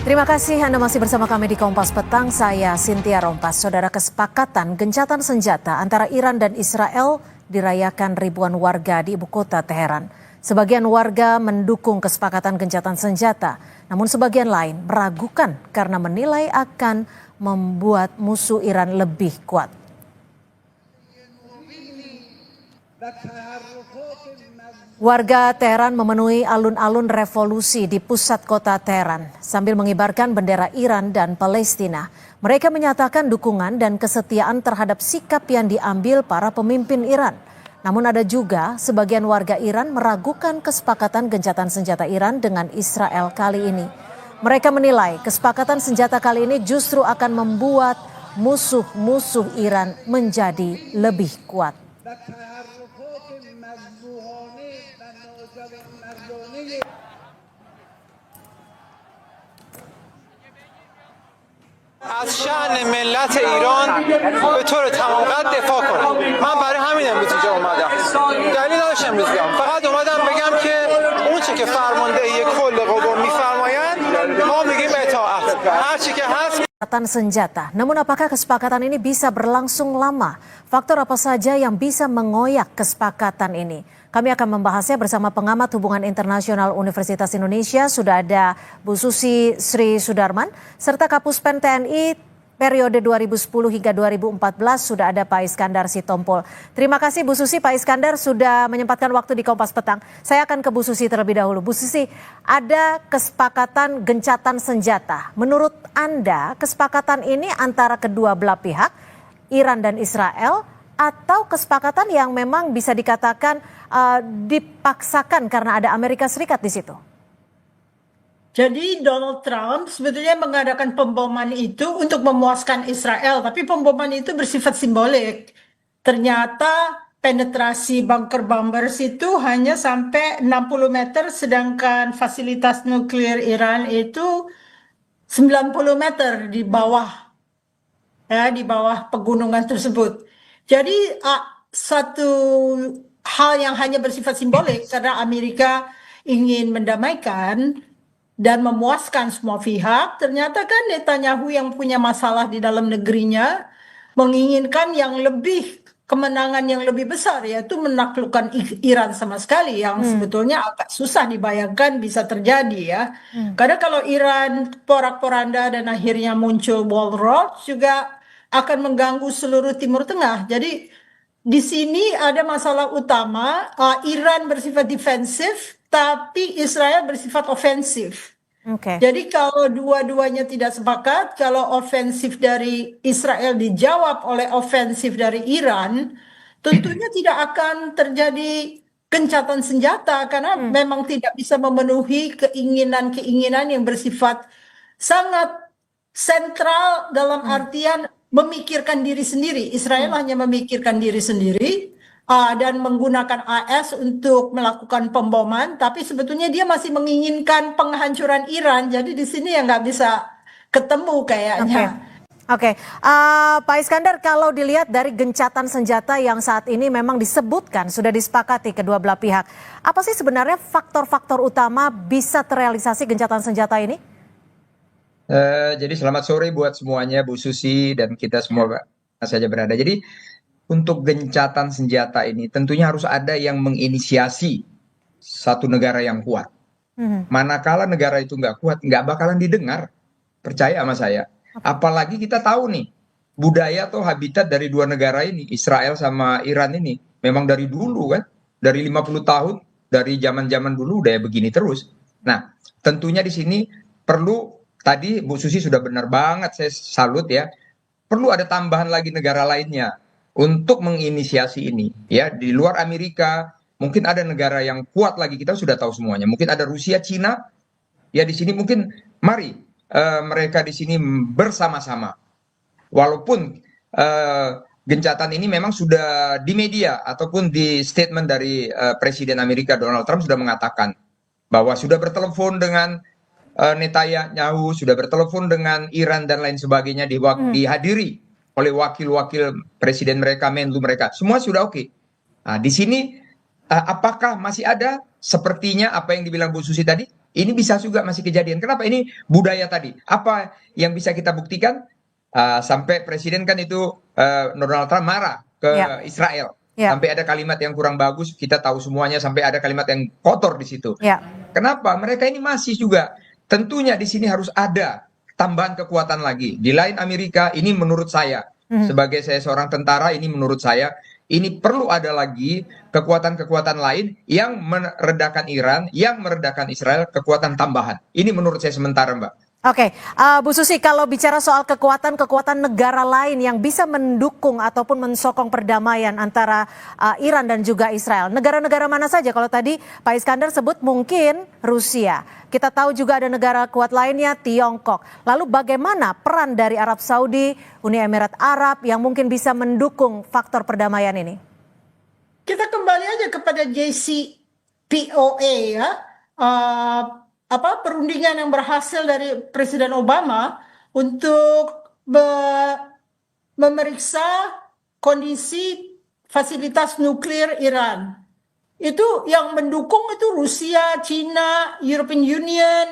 Terima kasih Anda masih bersama kami di Kompas Petang. Saya Cynthia Rompas. Saudara, kesepakatan gencatan senjata antara Iran dan Israel dirayakan ribuan warga di ibu kota Teheran. Sebagian warga mendukung kesepakatan gencatan senjata, namun sebagian lain meragukan karena menilai akan membuat musuh Iran lebih kuat. Warga Teheran memenuhi alun-alun revolusi di pusat kota Teheran sambil mengibarkan bendera Iran dan Palestina. Mereka menyatakan dukungan dan kesetiaan terhadap sikap yang diambil para pemimpin Iran. Namun ada juga sebagian warga Iran meragukan kesepakatan gencatan senjata Iran dengan Israel kali ini. Mereka menilai kesepakatan senjata kali ini justru akan membuat musuh-musuh Iran menjadi lebih kuat. از شأن ملت ایران به طور تمام قد دفاع کنم. من برای همین امروز اینجا اومدم. دلیل نداشت امروز بیام. فقط اومدم بگم که اون چه که فرماندهی کل قوا میفرمایند ما میگیم اطاعت. هر چی که هست Senjata. Namun apakah kesepakatan ini bisa berlangsung lama? Faktor apa saja yang bisa mengoyak kesepakatan ini? Kami akan membahasnya bersama pengamat hubungan internasional Universitas Indonesia. Sudah ada Bu Susi Sri Sudarman, serta Kapuspen TNI periode 2010 hingga 2014 sudah ada Pak Iskandar Sitompul. Terima kasih Bu Susi, Pak Iskandar sudah menyempatkan waktu di Kompas Petang. Saya akan ke Bu Susi terlebih dahulu. Bu Susi, ada kesepakatan gencatan senjata. Menurut Anda, kesepakatan ini antara kedua belah pihak, Iran dan Israel, atau kesepakatan yang memang bisa dikatakan dipaksakan karena ada Amerika Serikat di situ? Jadi Donald Trump sebetulnya mengadakan pemboman itu untuk memuaskan Israel, tapi pemboman itu bersifat simbolik. Ternyata penetrasi bunker bombers itu hanya sampai 60 meter, sedangkan fasilitas nuklir Iran itu 90 meter di bawah, ya, di bawah pegunungan tersebut. Jadi satu hal yang hanya bersifat simbolik karena Amerika ingin mendamaikan dan memuaskan semua pihak. Ternyata kan Netanyahu yang punya masalah di dalam negerinya menginginkan yang lebih, kemenangan yang lebih besar, yaitu menaklukkan Iran sama sekali, yang sebetulnya agak susah dibayangkan bisa terjadi ya. Karena kalau Iran porak-poranda dan akhirnya muncul wall rock juga akan mengganggu seluruh Timur Tengah. Jadi di sini ada masalah utama, Iran bersifat defensif, tapi Israel bersifat ofensif. Jadi kalau dua-duanya tidak sepakat, kalau ofensif dari Israel dijawab oleh ofensif dari Iran, tentunya tidak akan terjadi gencatan senjata karena memang tidak bisa memenuhi keinginan-keinginan yang bersifat sangat sentral dalam artian memikirkan diri sendiri. Israel hanya memikirkan diri sendiri dan menggunakan AS untuk melakukan pemboman, tapi sebetulnya dia masih menginginkan penghancuran Iran. Jadi di sini ya nggak bisa ketemu kayaknya. Oke. Pak Iskandar, kalau dilihat dari gencatan senjata yang saat ini memang disebutkan sudah disepakati kedua belah pihak, apa sih sebenarnya faktor-faktor utama bisa terrealisasi gencatan senjata ini? Jadi selamat sore buat semuanya, Bu Susi dan kita semua saja berada. Jadi untuk gencatan senjata ini tentunya harus ada yang menginisiasi satu negara yang kuat. Manakala negara itu nggak kuat, nggak bakalan didengar. Percaya sama saya. Apalagi kita tahu nih, budaya atau habitat dari dua negara ini, Israel sama Iran ini, memang dari dulu kan, dari 50 tahun, dari zaman-zaman dulu udah begini terus. Nah, tentunya di sini perlu, tadi Bu Susi sudah benar banget, saya salut ya, perlu ada tambahan lagi negara lainnya untuk menginisiasi ini, ya. Di luar Amerika mungkin ada negara yang kuat lagi, kita sudah tahu semuanya. Mungkin ada Rusia, Cina, ya. Di sini mungkin mari mereka di sini bersama-sama. Walaupun gencatan ini memang sudah di media ataupun di statement dari Presiden Amerika Donald Trump sudah mengatakan bahwa sudah bertelepon dengan Netanyahu, sudah bertelepon dengan Iran dan lain sebagainya, dihadiri oleh wakil-wakil presiden mereka, menlu mereka, semua sudah oke. Nah, di sini apakah masih ada sepertinya apa yang dibilang Bu Susi tadi, ini bisa juga masih kejadian. Kenapa? Ini budaya tadi. Apa yang bisa kita buktikan? Sampai presiden kan itu Donald Trump marah ke Ya. Israel. Ya. Sampai ada kalimat yang kurang bagus, kita tahu semuanya, sampai ada kalimat yang kotor di situ. Ya. Kenapa? Mereka ini masih juga. Tentunya di sini harus ada tambahan kekuatan lagi. Di lain Amerika, ini menurut saya, sebagai saya seorang tentara, ini menurut saya, ini perlu ada lagi kekuatan-kekuatan lain yang meredakan Iran, yang meredakan Israel, kekuatan tambahan. Ini menurut saya sementara, Mbak. Oke, Bu Susi, kalau bicara soal kekuatan negara lain yang bisa mendukung ataupun mensokong perdamaian antara Iran dan juga Israel, negara-negara mana saja? Kalau tadi Pak Iskandar sebut mungkin Rusia. Kita tahu juga ada negara kuat lainnya, Tiongkok. Lalu bagaimana peran dari Arab Saudi, Uni Emirat Arab yang mungkin bisa mendukung faktor perdamaian ini? Kita kembali aja kepada JCPOA ya. Perundingan yang berhasil dari Presiden Obama untuk memeriksa kondisi fasilitas nuklir Iran. Itu yang mendukung itu Rusia, China, European Union.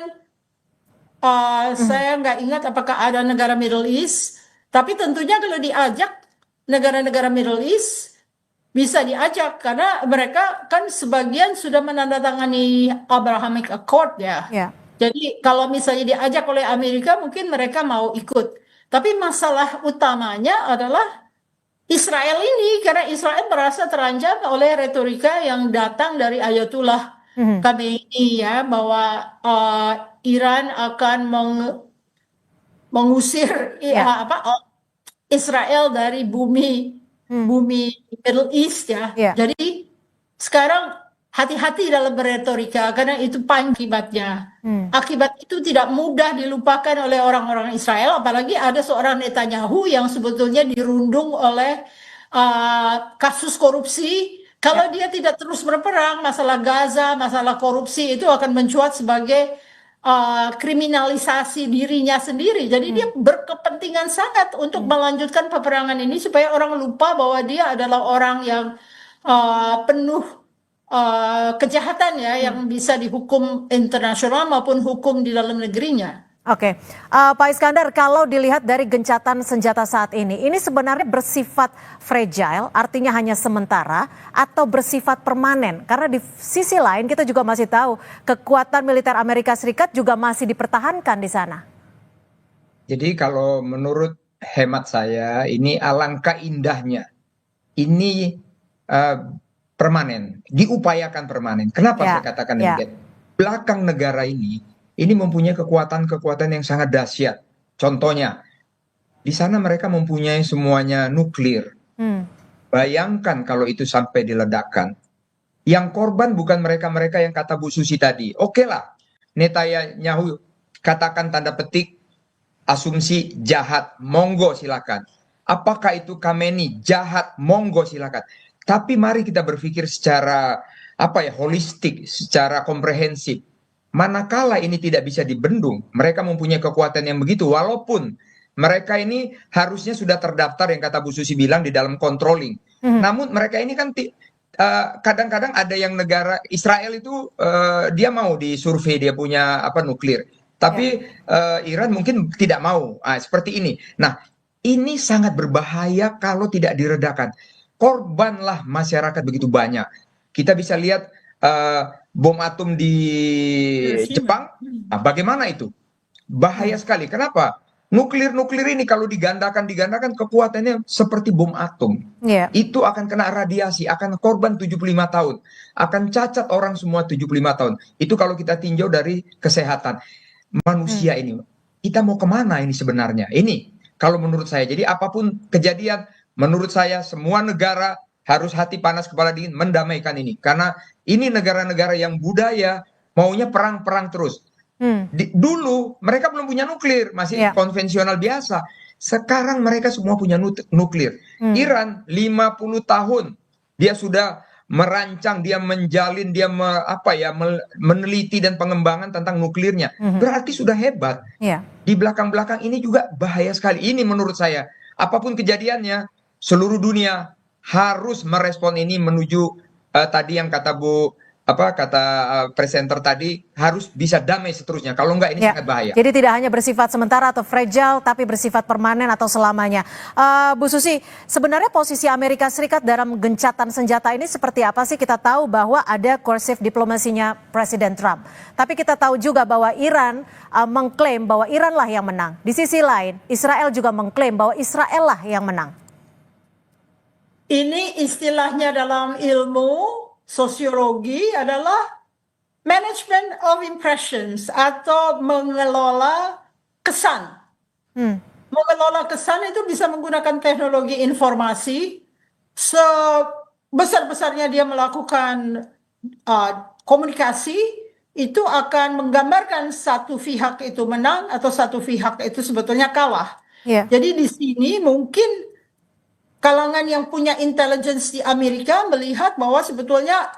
Saya nggak ingat apakah ada negara Middle East. Tapi tentunya kalau diajak negara-negara Middle East bisa diajak karena mereka kan sebagian sudah menandatangani Abrahamic Accord ya. Ya. Jadi kalau misalnya diajak oleh Amerika mungkin mereka mau ikut. Tapi masalah utamanya adalah Israel ini karena Israel merasa terancam oleh retorika yang datang dari Ayatullah Khamenei ya bahwa Iran akan mengusir Israel dari bumi Middle East ya. Ya. Jadi sekarang hati-hati dalam beretorika karena itu akibatnya. Akibat itu tidak mudah dilupakan oleh orang-orang Israel, apalagi ada seorang Netanyahu yang sebetulnya dirundung oleh kasus korupsi. Kalau dia tidak terus berperang, masalah Gaza, masalah korupsi itu akan mencuat sebagai kriminalisasi dirinya sendiri. Jadi dia berkepentingan sangat untuk melanjutkan peperangan ini supaya orang lupa bahwa dia adalah orang yang penuh kejahatan ya yang bisa dihukum internasional maupun hukum di dalam negerinya. Oke, Pak Iskandar, kalau dilihat dari gencatan senjata saat ini sebenarnya bersifat fragile, artinya hanya sementara, atau bersifat permanen? Karena di sisi lain kita juga masih tahu kekuatan militer Amerika Serikat juga masih dipertahankan di sana. Jadi kalau menurut hemat saya, ini alangkah indahnya. Ini permanen, diupayakan permanen. Kenapa saya katakan demikian? Belakang negara ini mempunyai kekuatan-kekuatan yang sangat dahsyat. Contohnya, di sana mereka mempunyai semuanya nuklir. Bayangkan kalau itu sampai diledakkan. Yang korban bukan mereka-mereka yang kata Bu Susi tadi. Oke lah, Netanyahu katakan tanda petik, asumsi jahat, monggo silakan. Apakah itu Khamenei jahat, monggo silakan. Tapi mari kita berpikir secara holistik, secara komprehensif. Manakala ini tidak bisa dibendung, mereka mempunyai kekuatan yang begitu, walaupun mereka ini harusnya sudah terdaftar yang kata Bu Susi bilang di dalam controlling. Namun mereka ini kan kadang-kadang ada yang negara Israel itu dia mau disurvei dia punya nuklir, tapi Iran mungkin tidak mau. Seperti ini. Nah, ini sangat berbahaya kalau tidak diredakan. Korbanlah masyarakat begitu banyak. Kita bisa lihat bom atom di Jepang, bagaimana itu? Bahaya sekali. Kenapa? Nuklir ini kalau digandakan kekuatannya seperti bom atom. Itu akan kena radiasi, akan korban 75 tahun. Akan cacat orang semua 75 tahun. Itu kalau kita tinjau dari kesehatan. Manusia ini, kita mau kemana ini sebenarnya? Ini kalau menurut saya. Jadi apapun kejadian, menurut saya semua negara harus hati panas kepala dingin mendamaikan ini. Karena ini negara-negara yang budaya maunya perang-perang terus. Dulu mereka belum punya nuklir, masih konvensional biasa. Sekarang mereka semua punya nuklir. Iran 50 tahun dia sudah merancang, dia menjalin, dia meneliti dan pengembangan tentang nuklirnya. Berarti sudah hebat. Di belakang-belakang ini juga bahaya sekali. Ini menurut saya, apapun kejadiannya, seluruh dunia harus merespon ini menuju tadi yang kata Bu apa kata presenter tadi, harus bisa damai seterusnya. Kalau enggak ini Ya, sangat bahaya. jadi tidak hanya bersifat sementara atau fragile, tapi bersifat permanen atau selamanya. Bu Susi, sebenarnya posisi Amerika Serikat dalam gencatan senjata ini seperti apa sih? Kita tahu bahwa ada coercive diplomasinya Presiden Trump. Tapi kita tahu juga bahwa Iran mengklaim bahwa Iran lah yang menang. Di sisi lain, Israel juga mengklaim bahwa Israel lah yang menang. Ini istilahnya dalam ilmu sosiologi adalah management of impressions atau mengelola kesan. Mengelola kesan itu bisa menggunakan teknologi informasi. Sebesar-besarnya dia melakukan komunikasi, itu akan menggambarkan satu pihak itu menang atau satu pihak itu sebetulnya kalah. Ya. Jadi di sini mungkin kalangan yang punya intelligence di Amerika melihat bahwa sebetulnya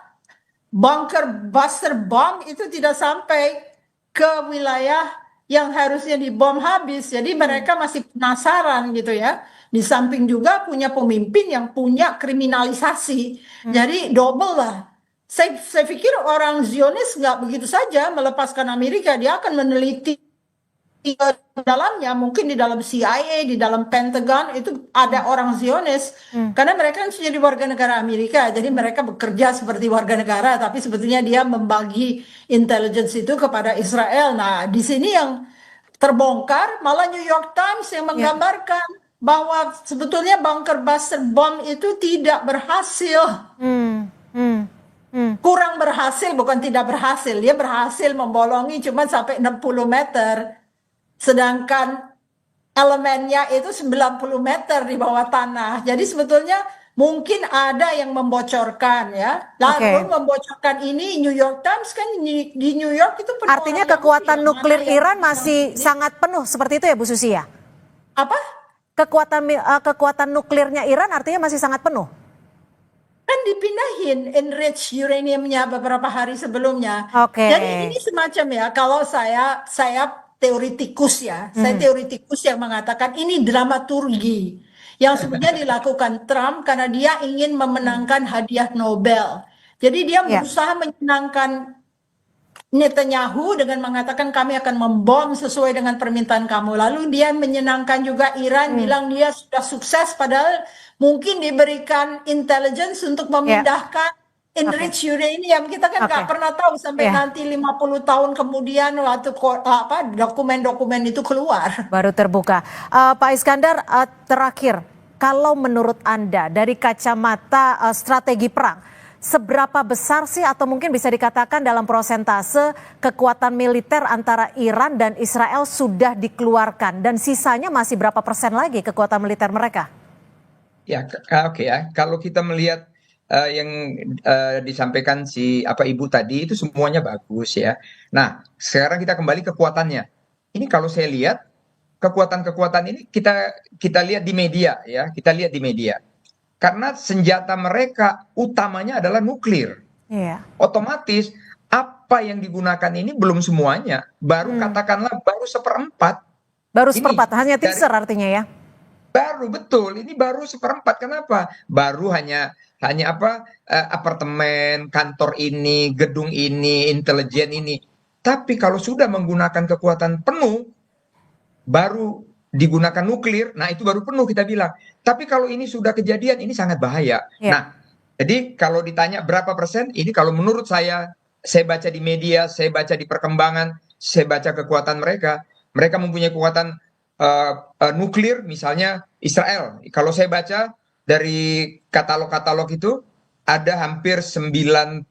bunker buster bomb itu tidak sampai ke wilayah yang harusnya dibom habis. Jadi mereka masih penasaran gitu ya. Di samping juga punya pemimpin yang punya kriminalisasi. Jadi double lah. Saya pikir orang Zionis nggak begitu saja melepaskan Amerika. Dia akan meneliti di dalamnya, mungkin di dalam CIA, di dalam Pentagon itu ada orang Zionis, karena mereka kan sudah di warga negara Amerika, jadi mereka bekerja seperti warga negara, tapi sebetulnya dia membagi intelligence itu kepada Israel. Nah, di sini yang terbongkar malah New York Times yang menggambarkan bahwa sebetulnya bunker buster bomb itu tidak berhasil. Kurang berhasil, bukan tidak berhasil. Dia berhasil membolongi cuma sampai 60 meter. Sedangkan elemennya itu 90 meter di bawah tanah. Jadi sebetulnya mungkin ada yang membocorkan ya. Lalu membocorkan ini New York Times kan di New York itu penuh. Artinya kekuatan nuklir Iran masih sangat penuh seperti itu ya Bu Susi ya? Apa? Kekuatan nuklirnya Iran artinya masih sangat penuh? Kan dipindahin enriched uraniumnya beberapa hari sebelumnya. Jadi ini semacam ya, kalau saya teoritikus ya, saya teoritikus yang mengatakan ini dramaturgi yang sebenarnya dilakukan Trump karena dia ingin memenangkan hadiah Nobel. Jadi dia berusaha menyenangkan Netanyahu dengan mengatakan kami akan membom sesuai dengan permintaan kamu. Lalu dia menyenangkan juga Iran, bilang dia sudah sukses padahal mungkin diberikan intelligence untuk memindahkan enriched uranium. Kita kan nggak pernah tahu sampai nanti 50 tahun kemudian waktu dokumen-dokumen itu keluar. Baru terbuka. Pak Iskandar, terakhir, kalau menurut Anda dari kacamata strategi perang, seberapa besar sih atau mungkin bisa dikatakan dalam prosentase kekuatan militer antara Iran dan Israel sudah dikeluarkan dan sisanya masih berapa persen lagi kekuatan militer mereka? Ya, oke ya. Kalau kita melihat yang disampaikan Ibu tadi itu semuanya bagus ya. Nah, sekarang kita kembali ke kekuatannya. Ini kalau saya lihat kekuatan-kekuatan ini kita lihat di media ya, kita lihat di media. Karena senjata mereka utamanya adalah nuklir. Otomatis apa yang digunakan ini belum semuanya, baru katakanlah baru seperempat. Baru seperempat, hanya teaser artinya ya. Baru betul, ini baru seperempat. Kenapa? Baru hanya apartemen, kantor ini, gedung ini, intelijen ini. Tapi kalau sudah menggunakan kekuatan penuh, baru digunakan nuklir, nah itu baru penuh kita bilang. Tapi kalau ini sudah kejadian, ini sangat bahaya. Nah, jadi kalau ditanya berapa persen, ini kalau menurut saya baca di media, saya baca di perkembangan, saya baca kekuatan mereka mempunyai kekuatan nuklir, misalnya Israel. Kalau saya baca dari katalog-katalog itu ada hampir 90,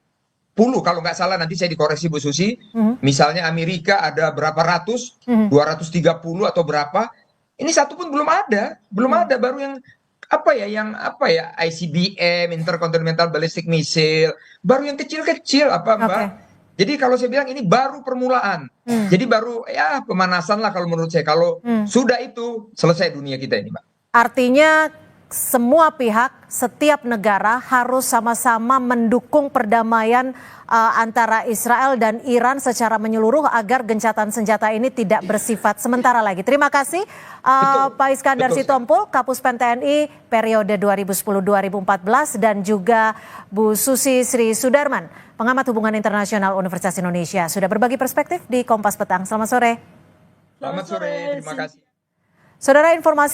kalau nggak salah nanti saya dikoreksi Bu Susi. Misalnya Amerika ada berapa ratus, 230 atau berapa. Ini satu pun belum ada, baru yang ICBM, Intercontinental Ballistic Missile, baru yang kecil-kecil Mbak. Jadi kalau saya bilang ini baru permulaan. Jadi baru ya pemanasan lah kalau menurut saya. Kalau sudah itu selesai dunia kita ini, Mbak. Artinya semua pihak, setiap negara harus sama-sama mendukung perdamaian antara Israel dan Iran secara menyeluruh agar gencatan senjata ini tidak bersifat sementara lagi. Terima kasih Pak Iskandar Sitompul, Kapus Pen TNI periode 2010-2014 dan juga Bu Susi Sri Sudarman, pengamat hubungan internasional Universitas Indonesia, sudah berbagi perspektif di Kompas Petang. Selamat sore. Selamat sore, terima kasih. Saudara, informasi